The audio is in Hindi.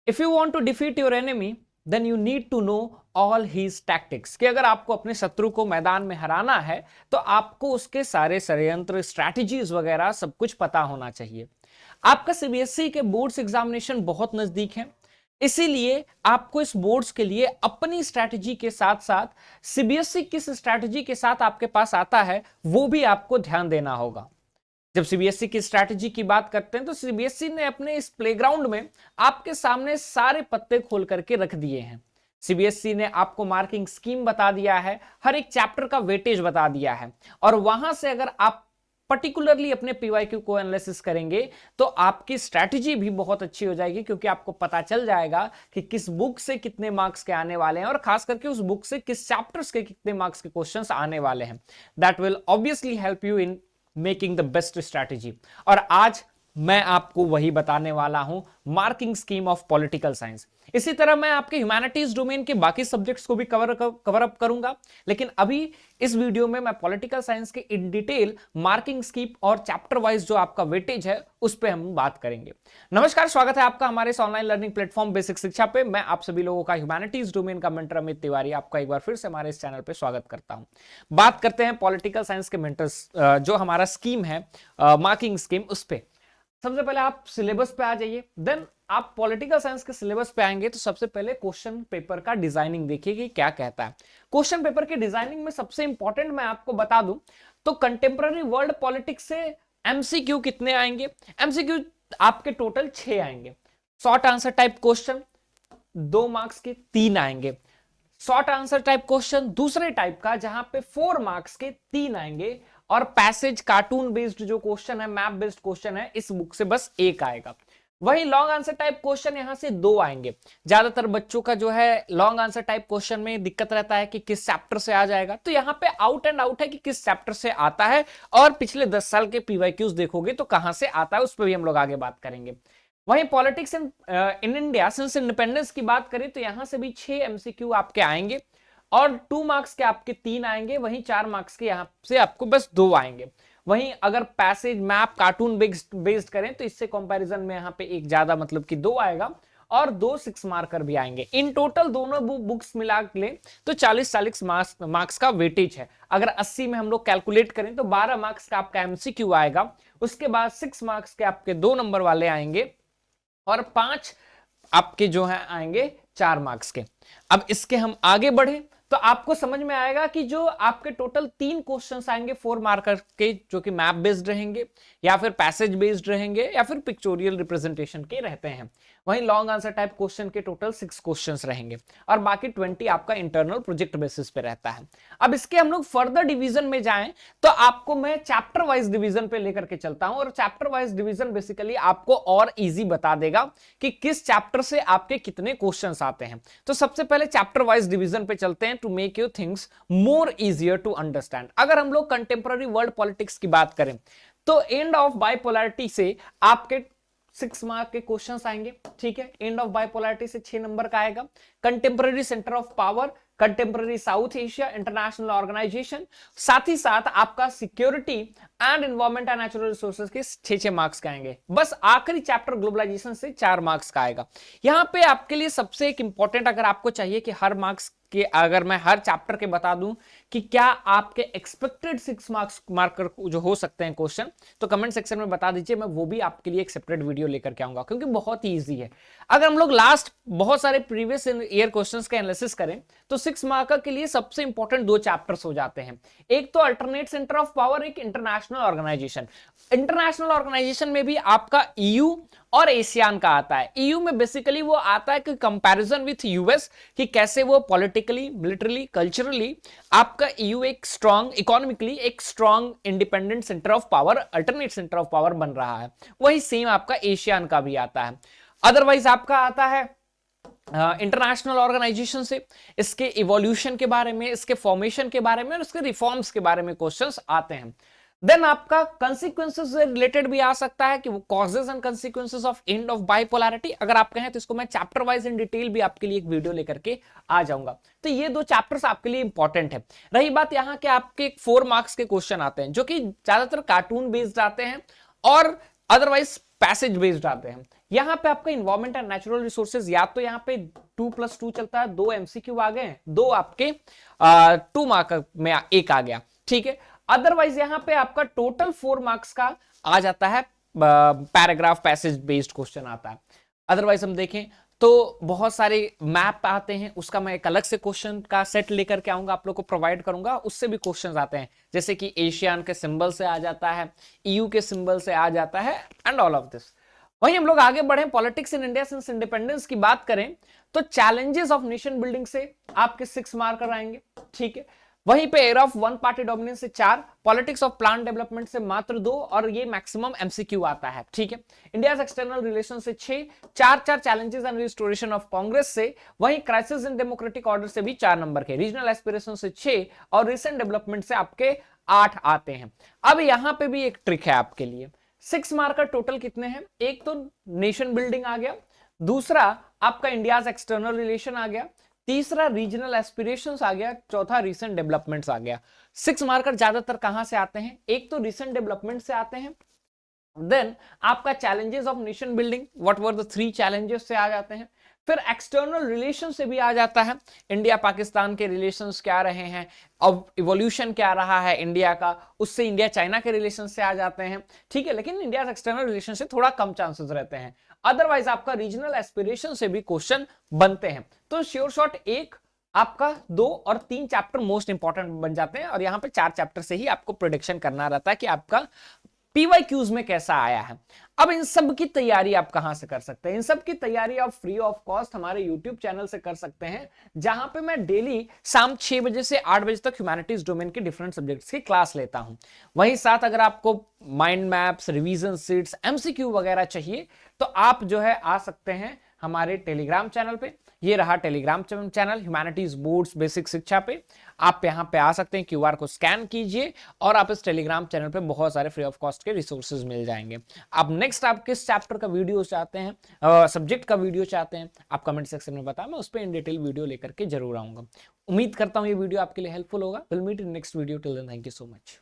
If you want to defeat your enemy then you need to know all his tactics, कि अगर आपको अपने शत्रु को मैदान में हराना है तो आपको उसके सारे षड्यंत्र, स्ट्रैटेजीज वगैरह सब कुछ पता होना चाहिए। आपका सीबीएसई के बोर्ड्स एग्जामिनेशन बहुत नजदीक है, इसीलिए आपको इस बोर्ड्स के लिए अपनी स्ट्रैटेजी के साथ साथ सीबीएसई किस स्ट्रैटेजी के साथ आपके पास आता है वो भी आपको ध्यान देना होगा। जब सीबीएसई की स्ट्रैटेजी की बात करते हैं तो सीबीएसई ने अपने इस प्लेग्राउंड में आपके सामने सारे पत्ते खोल करके रख दिए हैं। सीबीएसई ने आपको मार्किंग स्कीम बता दिया है, हर एक चैप्टर का वेटेज बता दिया है, और वहां से अगर आप पर्टिकुलरली अपने पीवाईक्यू को एनालिसिस करेंगे तो आपकी स्ट्रैटेजी भी बहुत अच्छी हो जाएगी, क्योंकि आपको पता चल जाएगा कि किस बुक से कितने मार्क्स के आने वाले हैं और खास करके उस बुक से किस चैप्टर्स के कितने मार्क्स के क्वेश्चंस आने वाले हैं। That will obviously help you in making the best strategy. और आज मैं आपको वही बताने वाला हूं, marking scheme of political science. इसी तरह मैं आपके ह्यूमैनिटीज डोमेन के बाकी सब्जेक्ट्स को भी कवर अप करूंगा, लेकिन अभी इस वीडियो में मैं पॉलिटिकल साइंस के इन डिटेल मार्किंग स्कीम और चैप्टर वाइज जो आपका वेटेज है उस पर हम बात करेंगे। नमस्कार, स्वागत है आपका हमारे इस ऑनलाइन लर्निंग प्लेटफॉर्म बेसिक शिक्षा पे। मैं आप सभी लोगों का ह्यूमैनिटीज डोमेन का मेंटर अमित तिवारी आपका एक बार फिर से हमारे इस चैनल पे स्वागत करता हूं। बात करते हैं पॉलिटिकल साइंस के मेंटर्स, जो हमारा स्कीम है मार्किंग स्कीम, उस पे सबसे पहले आप सिलेबस पे आ जाइए। देन आप पॉलिटिकल साइंस के सिलेबस पे आएंगे तो सबसे पहले क्वेश्चन पेपर का डिजाइनिंग देखिए कि क्या कहता है। क्वेश्चन पेपर के डिजाइनिंग में सबसे इंपॉर्टेंट मैं आपको बता दूं तो कंटेम्पररी वर्ल्ड पॉलिटिक्स से एमसीक्यू कितने आएंगे? एमसीक्यू आपके टोटल 6 आएंगे। Short answer type question 2 marks के 3 आएंगे। शॉर्ट आंसर टाइप क्वेश्चन दूसरे टाइप का जहां पे 4 मार्क्स के 3 आएंगे, और पैसेज कार्टून बेस्ड जो क्वेश्चन है, मैप बेस्ड क्वेश्चन है, इस बुक से बस 1 आएगा। वही लॉन्ग आंसर टाइप क्वेश्चन यहां से 2 आएंगे। ज्यादातर बच्चों का जो है लॉन्ग आंसर टाइप क्वेश्चन में दिक्कत रहता है कि किस चैप्टर से आ जाएगा, तो यहां पे आउट एंड आउट है कि किस चैप्टर से आता है, और पिछले 10 साल के पीवाईक्यूज देखोगे तो कहां से आता है उस पर भी हम लोग आगे बात करेंगे। वहीं politics in India since independence की बात करें तो यहां से भी 6 एमसीक्यू आपके आएंगे, और 2 मार्क्स के आपके 3 आएंगे। वहीं 4 मार्क्स के यहां से आपको बस 2 आएंगे। वहीं अगर पैसेज, मैप, कार्टून बेस्ड करें तो इससे कंपैरिजन में यहां पे एक ज्यादा मतलब कि 2 आएगा, और 2 6 मार्कर भी आएंगे। इन टोटल दोनों बुक्स मिला ले तो 40 मार्क्स का वेटेज है। अगर 80 में हम लोग कैलकुलेट करें तो 12 मार्क्स का आपका एमसीक्यू आएगा, उसके बाद 6 मार्क्स के आपके 2 नंबर वाले आएंगे, और 5 आपके जो है आएंगे 4 मार्क्स के। अब इसके हम आगे बढ़े तो आपको समझ में आएगा कि जो आपके टोटल 3 क्वेश्चंस आएंगे 4 मार्कर के, जो कि मैप बेस्ड रहेंगे, या फिर पैसेज बेस्ड रहेंगे, या फिर पिक्चोरियल रिप्रेजेंटेशन के रहते हैं। वहीं लॉन्ग आंसर टाइप क्वेश्चन के टोटल 6 क्वेश्चंस रहेंगे, और बाकी 20 आपका इंटरनल प्रोजेक्ट बेसिस पे रहता है। अब इसके हम लोग फर्दर डिवीजन में जाएं तो आपको मैं चैप्टर वाइज डिवीजन पे लेकर के चलता हूं, और चैप्टर वाइज डिवीजन बेसिकली आपको और इजी बता देगा कि किस चैप्टर से आपके कितने क्वेश्चंस आते हैं। तो सबसे पहले चैप्टर वाइज डिवीजन पे चलते हैं to make your things more easier to understand. अगर हम लोग कंटेम्पररी वर्ल्ड पॉलिटिक्स की बात करें तो एंड ऑफ बाइपोलैरिटी से आपके 6 मार्क के क्वेश्चंस आएंगे, ठीक है। एंड ऑफ बाइपोलैरिटी से 6 नंबर का आएगा। Contemporary centre of power, contemporary South Asia, international organisation, साथ ही साथ आपका security and environment and natural resources के 6 मार्क्स का आएंगे। बस आखिरी चैप्टर ग्लोबलाइजेशन से 4 मार्क्स का आएगा। यहां पे आपके लिए सबसे एक इंपॉर्टेंट, अगर आपको चाहिए कि हर मार्क्स कि अगर मैं हर चैप्टर के बता दूं कि क्या आपके एक्सपेक्टेड 6 मार्कर जो हो सकते हैं क्वेश्चन, तो कमेंट सेक्शन में बता दीजिए, मैं वो भी आपके लिए एक सेपरेट वीडियो लेकर के आऊंगा, क्योंकि बहुत ही इजी है। अगर हम लोग लास्ट बहुत सारे प्रीवियस ईयर क्वेश्चंस का एनालिसिस करें तो 6 मार्कर के लिए सबसे इंपॉर्टेंट 2 चैप्टर्स हो जाते हैं। एक तो अल्टरनेट सेंटर ऑफ पावर, एक इंटरनेशनल ऑर्गेनाइजेशन। इंटरनेशनल ऑर्गेनाइजेशन में भी आपका ईयू और एशियान का आता है। ईयू में बेसिकली वो आता है कि कंपैरिजन विथ यूएस, कि कैसे वो पॉलिटिकली, मिलिटरली, कल्चरली आपका ईयू एक स्ट्रांग, इकोनॉमिकली एक strong independent centre of power, alternate centre of power बन रहा है। वही सेम आपका एशियान का भी आता है। अदरवाइज आपका आता है इंटरनेशनल ऑर्गेनाइजेशन से इसके इवोल्यूशन के बारे में, इसके फॉर्मेशन के बारे में और इसके रिफॉर्म्स के बारे में क्वेश्चंस आते हैं। देन आपका कंसिक्वेंसेस से रिलेटेड भी आ सकता है कि वो causes and consequences of end of bipolarity. अगर आप कहें तो इसको मैं चैप्टर वाइज इन डिटेल भी आपके लिए एक वीडियो लेकर के आ जाऊंगा। तो ये 2 चैप्टर्स आपके लिए इंपॉर्टेंट है। रही बात यहाँ के आपके 4 मार्क्स के क्वेश्चन आते हैं, जो कि ज्यादातर कार्टून बेस्ड आते हैं और अदरवाइज पैसेज बेस्ड आते हैं। यहाँ पे आपका इन्वायरमेंट एंड नेचुरल रिसोर्सेज, या तो यहाँ पे 2+2 चलता है, 2 MCQ आ गए, 2 आपके 2 मार्क में एक आ गया, ठीक है। अदरवाइज यहाँ पे आपका टोटल 4 मार्क्स का आ जाता है, पैराग्राफ पैसेज बेस्ड क्वेश्चन आता है। अदरवाइज हम देखें तो बहुत सारे मैप आते हैं, उसका मैं एक अलग से क्वेश्चन का सेट लेकर के आऊंगा, आप लोग को प्रोवाइड करूंगा, उससे भी क्वेश्चंस आते हैं, जैसे कि एशियन के सिंबल से आ जाता है, EU के सिंबल से आ जाता है, एंड ऑल ऑफ दिस। वहीं हम लोग आगे बढ़े, politics in India since independence की बात करें तो चैलेंजेस ऑफ नेशन बिल्डिंग से आपके 6 मार्कर आएंगे, ठीक है। वहीं पे era of one party dominance से 4, पॉलिटिक्स ऑफ प्लान डेवलपमेंट से मात्र 2, और ये मैक्सिमम MCQ आता है, ठीक है। इंडिया एक्सटर्नल रिलेशन से 6, 4 challenges and restoration of Congress से, वहीं क्राइसिस इन डेमोक्रेटिक ऑर्डर से भी 4 नंबर के, रीजनल एस्पिरेशन से 6, और रिसेंट डेवलपमेंट से आपके 8 आते हैं। अब यहां पे भी एक ट्रिक है आपके लिए, 6 मार्कर टोटल कितने हैं, एक तो नेशन बिल्डिंग आ गया, दूसरा आपका इंडिया एक्सटर्नल रिलेशन आ गया, तीसरा रीजनल एस्पिरेशंस आ गया, चौथा रीसेंट डेवलपमेंट्स आ गया। 6 मार्कर ज्यादातर कहां से आते हैं, एक तो रीसेंट डेवलपमेंट से आते हैं, देन आपका challenges of nation building, what were the 3 challenges से आ जाते हैं, फिर एक्सटर्नल रिलेशन से भी आ जाता है, इंडिया पाकिस्तान के रिलेशंस क्या रहे हैं, अब इवोल्यूशन क्या रहा है इंडिया का, उससे इंडिया चाइना के रिलेशन से आ जाते हैं, ठीक है। लेकिन इंडिया एक्सटर्नल रिलेशन से थोड़ा कम चांसेस रहते हैं। अदरवाइज आपका रीजनल एस्पिरेशन से भी क्वेश्चन बनते हैं। तो श्योर शॉट 1, आपका 2 और 3 चैप्टर मोस्ट इंपॉर्टेंट बन जाते हैं, और यहां पे 4 चैप्टर से ही आपको प्रेडिक्शन करना रहता है कि आपका PYQs में कैसा आया है। अब इन सब की तैयारी आप कहां से कर सकते हैं, इन सब की तैयारी आप फ्री ऑफ कॉस्ट हमारे YouTube चैनल से कर सकते हैं, जहां पे मैं डेली शाम 6 बजे से 8 बजे तक ह्यूमैनिटीज डोमेन के डिफरेंट सब्जेक्ट्स की क्लास लेता हूं। वहीं साथ अगर आपको mind maps, revision seats, MCQ वगैरह चाहिए तो आप जो है आ सकते हैं हमारे टेलीग्राम चैनल पे। ये रहा Telegram channel humanities boards basic शिक्षा पे, आप यहाँ पे आ सकते हैं, QR को स्कैन कीजिए और आप इस टेलीग्राम चैनल पे बहुत सारे फ्री ऑफ कॉस्ट के रिसोर्सेज मिल जाएंगे। अब नेक्स्ट आप किस चैप्टर का वीडियो चाहते हैं, सब्जेक्ट का वीडियो चाहते हैं, आप कमेंट सेक्शन में बताएं, मैं उस पर इन डिटेल वीडियो लेकर के जरूर आऊंगा। उम्मीद करता हूं ये वीडियो आपके लिए हेल्पफुल होगा। Will meet in next video, till then thank you so much.